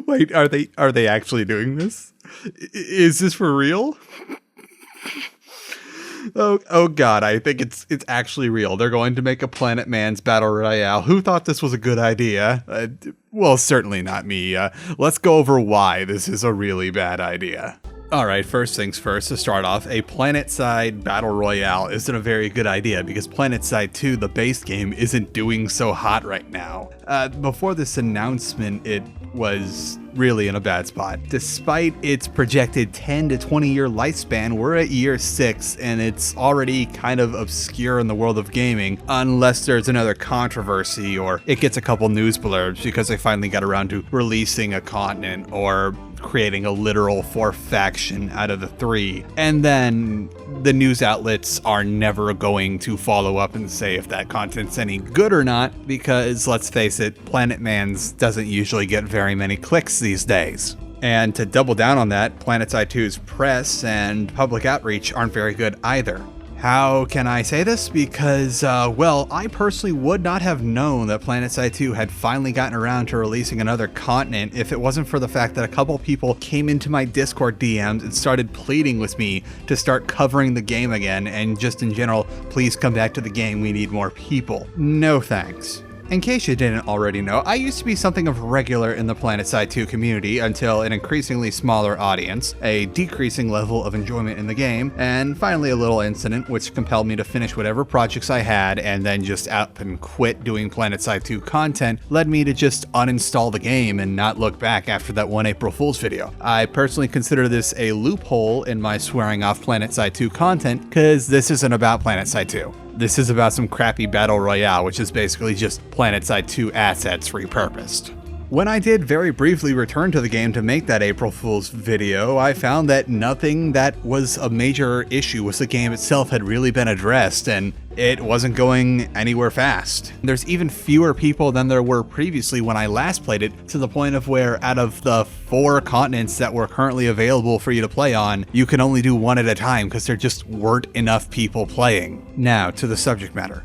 Wait, are they actually doing this? Is this for real? Oh God, I think it's actually real. They're going to make a Planet Man's Battle Royale. Who thought this was a good idea? Well, certainly not me. Let's go over why this is a really bad idea. Alright, first things first, to start off, a Planetside Battle Royale isn't a very good idea because Planetside 2, the base game, isn't doing so hot right now. Before this announcement, it was really in a bad spot. Despite its projected 10 to 20 year lifespan, we're at year 6 and it's already kind of obscure in the world of gaming unless there's another controversy or it gets a couple news blurbs because they finally got around to releasing a continent or creating a literal fourth faction out of the 3. And then the news outlets are never going to follow up and say if that content's any good or not because, let's face it, Planet Man's doesn't usually get very many clicks these days. And to double down on that, Planetside 2's press and public outreach aren't very good either. How can I say this? Because, well, I personally would not have known that Planetside 2 had finally gotten around to releasing another continent if it wasn't for the fact that a couple people came into my Discord DMs and started pleading with me to start covering the game again and just in general, please come back to the game, we need more people. No thanks. In case you didn't already know, I used to be something of regular in the Planetside 2 community until an increasingly smaller audience, a decreasing level of enjoyment in the game, and finally a little incident which compelled me to finish whatever projects I had and then just up and quit doing Planetside 2 content led me to just uninstall the game and not look back after that one April Fool's video. I personally consider this a loophole in my swearing off Planetside 2 content because this isn't about Planetside 2. This is about some crappy Battle Royale, which is basically just Planetside 2 assets repurposed. When I did very briefly return to the game to make that April Fool's video, I found that nothing that was a major issue with the game itself had really been addressed, and it wasn't going anywhere fast. There's even fewer people than there were previously when I last played it, to the point of where out of the 4 continents that were currently available for you to play on, you can only do one at a time because there just weren't enough people playing. Now, to the subject matter.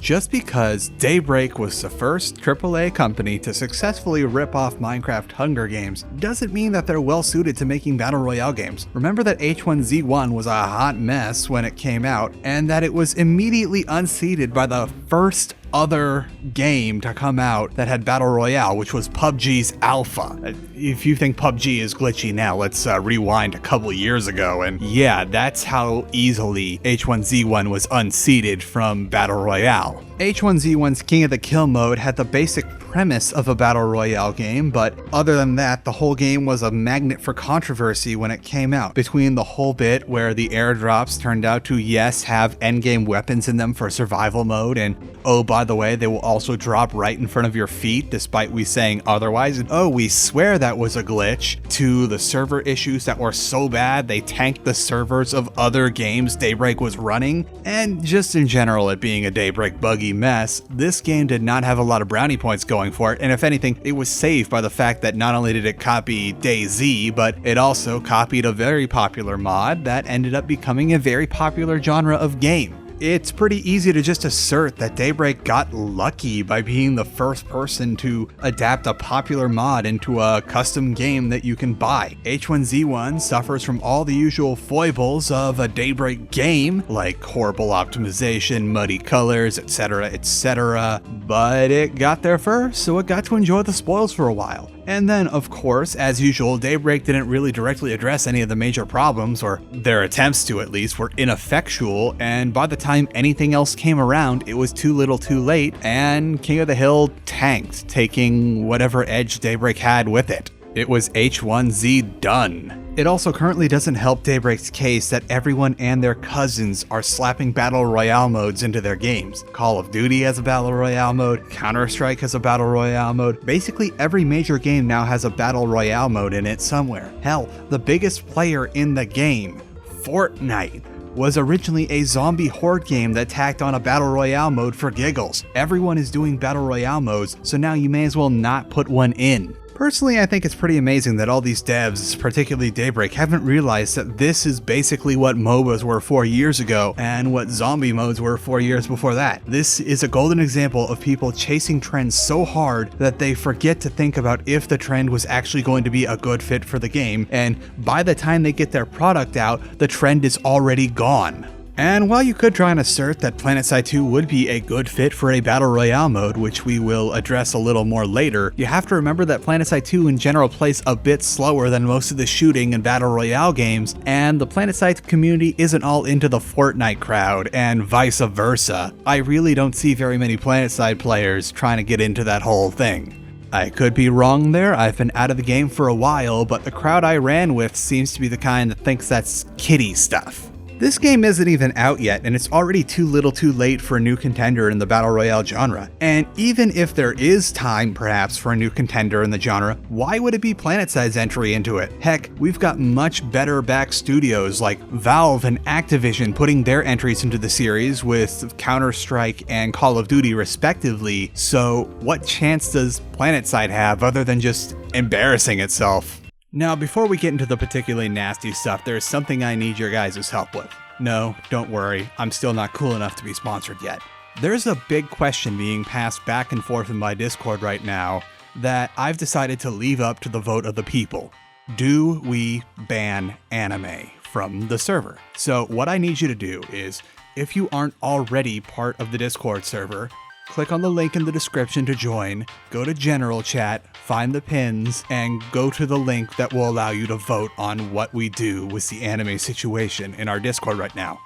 Just because Daybreak was the first AAA company to successfully rip off Minecraft Hunger Games doesn't mean that they're well suited to making Battle Royale games. Remember that H1Z1 was a hot mess when it came out, and that it was immediately unseated by the first other game to come out that had Battle Royale, which was PUBG's Alpha. If you think PUBG is glitchy now, let's rewind a couple years ago, and yeah, that's how easily H1Z1 was unseated from Battle Royale. H1Z1's King of the Kill mode had the basic premise of a Battle Royale game, but other than that, the whole game was a magnet for controversy when it came out. Between the whole bit where the airdrops turned out to, yes, have endgame weapons in them for survival mode, and oh, by the way, they will also drop right in front of your feet despite we saying otherwise, and oh, we swear that was a glitch, to the server issues that were so bad they tanked the servers of other games Daybreak was running, and just in general it being a Daybreak buggy mess, this game did not have a lot of brownie points going for it, and if anything, it was saved by the fact that not only did it copy DayZ, but it also copied a very popular mod that ended up becoming a very popular genre of game. It's pretty easy to just assert that Daybreak got lucky by being the first person to adapt a popular mod into a custom game that you can buy. H1Z1 suffers from all the usual foibles of a Daybreak game, like horrible optimization, muddy colors, etc., but it got there first, so it got to enjoy the spoils for a while. And then, of course, as usual, Daybreak didn't really directly address any of the major problems, or their attempts to at least, were ineffectual, and by the time anything else came around, it was too little too late, and King of the Hill tanked, taking whatever edge Daybreak had with it. It was H1Z done. It also currently doesn't help Daybreak's case that everyone and their cousins are slapping Battle Royale modes into their games. Call of Duty has a Battle Royale mode, Counter-Strike has a Battle Royale mode. Basically every major game now has a Battle Royale mode in it somewhere. Hell, the biggest player in the game, Fortnite, was originally a zombie horde game that tacked on a Battle Royale mode for giggles. Everyone is doing Battle Royale modes, so now you may as well not put one in. Personally, I think it's pretty amazing that all these devs, particularly Daybreak, haven't realized that this is basically what MOBAs were 4 years ago and what zombie modes were 4 years before that. This is a golden example of people chasing trends so hard that they forget to think about if the trend was actually going to be a good fit for the game, and by the time they get their product out, the trend is already gone. And while you could try and assert that Planetside 2 would be a good fit for a Battle Royale mode, which we will address a little more later, you have to remember that Planetside 2 in general plays a bit slower than most of the shooting and Battle Royale games, and the Planetside community isn't all into the Fortnite crowd, and vice versa. I really don't see very many Planetside players trying to get into that whole thing. I could be wrong there, I've been out of the game for a while, but the crowd I ran with seems to be the kind that thinks that's kiddie stuff. This game isn't even out yet, and it's already too little too late for a new contender in the Battle Royale genre. And even if there is time, perhaps, for a new contender in the genre, why would it be Planetside's entry into it? Heck, we've got much better back studios like Valve and Activision putting their entries into the series with Counter-Strike and Call of Duty respectively, so what chance does Planetside have other than just embarrassing itself? Now, before we get into the particularly nasty stuff, there's something I need your guys' help with. No, don't worry, I'm still not cool enough to be sponsored yet. There's a big question being passed back and forth in my Discord right now that I've decided to leave up to the vote of the people. Do we ban anime from the server? So what I need you to do is, if you aren't already part of the Discord server, click on the link in the description to join, go to general chat, find the pins, and go to the link that will allow you to vote on what we do with the anime situation in our Discord right now.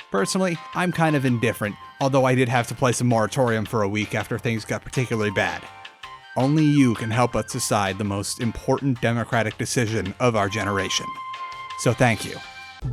Personally, I'm kind of indifferent, although I did have to place a moratorium for a week after things got particularly bad. Only you can help us decide the most important democratic decision of our generation. So thank you.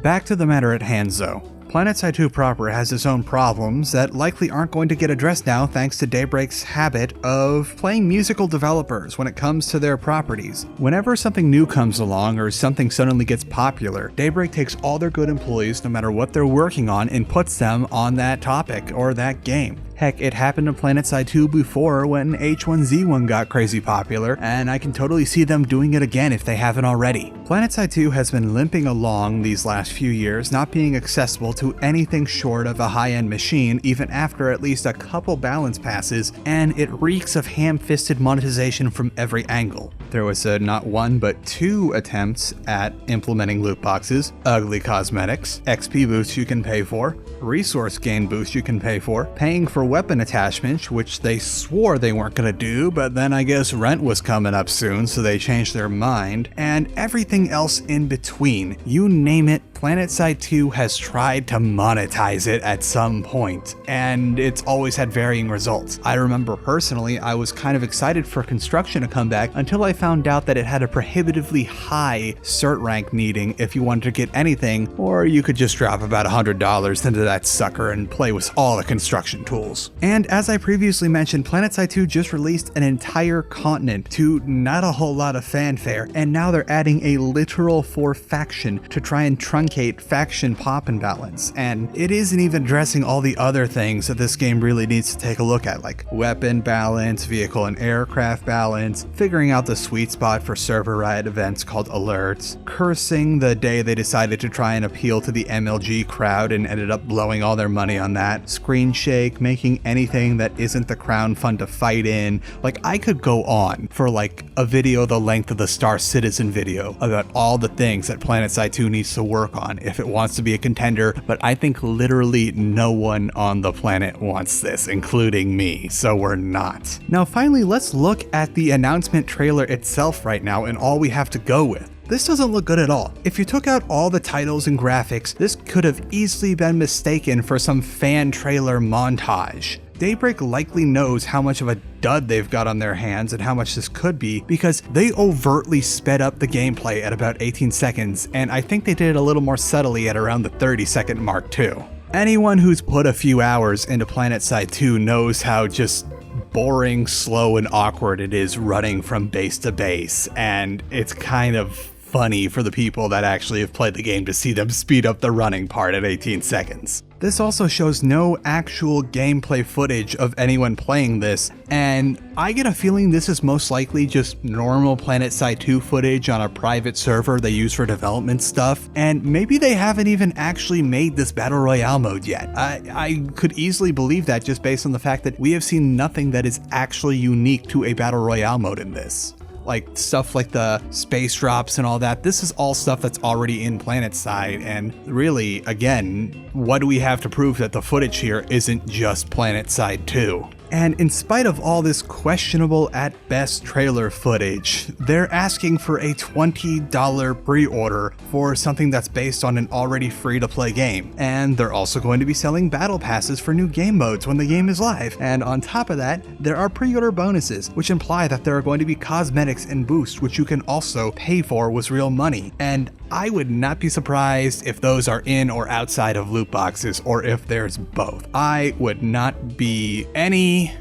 Back to the matter at hand though. Planetside 2 proper has its own problems that likely aren't going to get addressed now thanks to Daybreak's habit of playing musical developers when it comes to their properties. Whenever something new comes along or something suddenly gets popular, Daybreak takes all their good employees no matter what they're working on and puts them on that topic or that game. Heck, it happened to Planetside 2 before when H1Z1 got crazy popular, and I can totally see them doing it again if they haven't already. Planetside 2 has been limping along these last few years, not being accessible to anything short of a high-end machine even after at least a couple balance passes, and it reeks of ham-fisted monetization from every angle. There was not one but two attempts at implementing loot boxes, ugly cosmetics, XP boosts you can pay for, resource gain boosts you can pay for, paying for weapon attachments, which they swore they weren't going to do, but then I guess rent was coming up soon, so they changed their mind, and everything else in between. You name it, Planetside 2 has tried to monetize it at some point, and it's always had varying results. I remember personally, I was kind of excited for construction to come back until I found out that it had a prohibitively high cert rank needing if you wanted to get anything, or you could just drop about $100 into that sucker and play with all the construction tools. And as I previously mentioned, Planetside 2 just released an entire continent to not a whole lot of fanfare, and now they're adding a literal 4 faction to try and truncate faction pop and balance, and it isn't even addressing all the other things that this game really needs to take a look at, like weapon balance, vehicle and aircraft balance, figuring out the sweet spot for server riot events called alerts, cursing the day they decided to try and appeal to the MLG crowd and ended up blowing all their money on that, screen shake, making anything that isn't the crown fun to fight in. Like, I could go on for like a video the length of the Star Citizen video about all the things that Planetside 2 needs to work on if it wants to be a contender, but I think literally no one on the planet wants this, including me, so we're not. Now finally, let's look at the announcement trailer itself right now and all we have to go with. This doesn't look good at all. If you took out all the titles and graphics, this could have easily been mistaken for some fan trailer montage. Daybreak likely knows how much of a dud they've got on their hands and how much this could be, because they overtly sped up the gameplay at about 18 seconds, and I think they did it a little more subtly at around the 30-second mark too. Anyone who's put a few hours into Planetside 2 knows how just boring, slow, and awkward it is running from base to base, and it's kind of funny for the people that actually have played the game to see them speed up the running part at 18 seconds. This also shows no actual gameplay footage of anyone playing this, and I get a feeling this is most likely just normal Planetside 2 footage on a private server they use for development stuff, and maybe they haven't even actually made this Battle Royale mode yet. I could easily believe that just based on the fact that we have seen nothing that is actually unique to a Battle Royale mode in this. Like stuff like the space drops and all that, this is all stuff that's already in Planetside, and really, again, what do we have to prove that the footage here isn't just Planetside 2? And in spite of all this questionable at best trailer footage, they're asking for a $20 pre-order for something that's based on an already free-to-play game. And they're also going to be selling battle passes for new game modes when the game is live. And on top of that, there are pre-order bonuses, which imply that there are going to be cosmetics and boosts, which you can also pay for with real money. And I would not be surprised if those are in or outside of loot boxes, or if there's both. I would not be any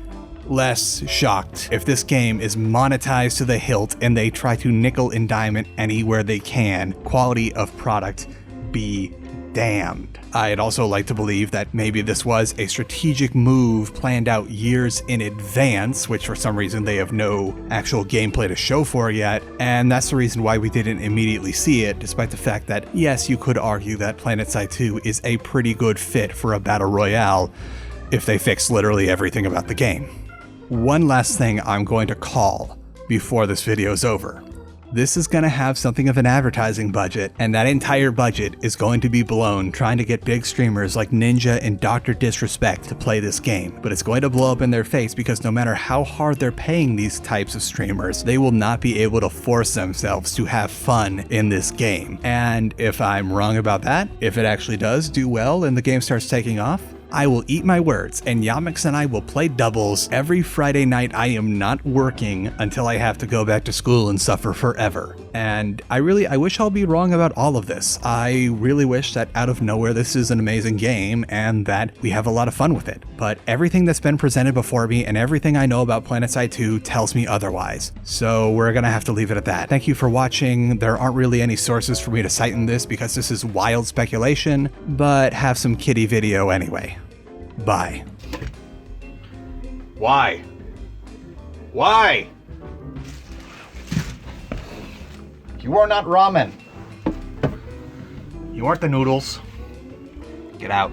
less shocked if this game is monetized to the hilt and they try to nickel and dime it anywhere they can. Quality of product be damned. I'd also like to believe that maybe this was a strategic move planned out years in advance, which for some reason they have no actual gameplay to show for yet, and that's the reason why we didn't immediately see it, despite the fact that, yes, you could argue that Planetside 2 is a pretty good fit for a Battle Royale if they fix literally everything about the game. One last thing I'm going to call before this video is over. This is going to have something of an advertising budget, and that entire budget is going to be blown trying to get big streamers like Ninja and Dr. Disrespect to play this game. But it's going to blow up in their face because no matter how hard they're paying these types of streamers, they will not be able to force themselves to have fun in this game. And if I'm wrong about that, if it actually does do well and the game starts taking off, I will eat my words, and Yamix and I will play doubles every Friday night I am not working until I have to go back to school and suffer forever. And I wish I'll be wrong about all of this. I really wish that out of nowhere this is an amazing game and that we have a lot of fun with it. But everything that's been presented before me and everything I know about Planetside 2 tells me otherwise. So we're gonna have to leave it at that. Thank you for watching. There aren't really any sources for me to cite in this because this is wild speculation, but have some kitty video anyway. Bye. Why? Why? You are not ramen. You aren't the noodles. Get out.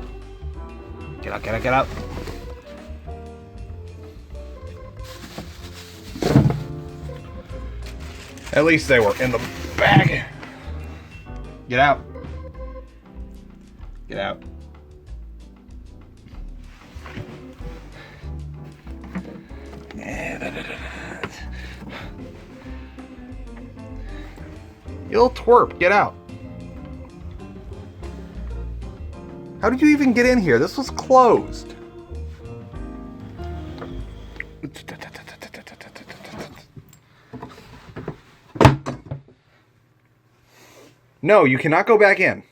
Get out, get out, get out. At least they were in the bag. Get out. Get out. You little twerp, get out. How did you even get in here? This was closed. No, you cannot go back in.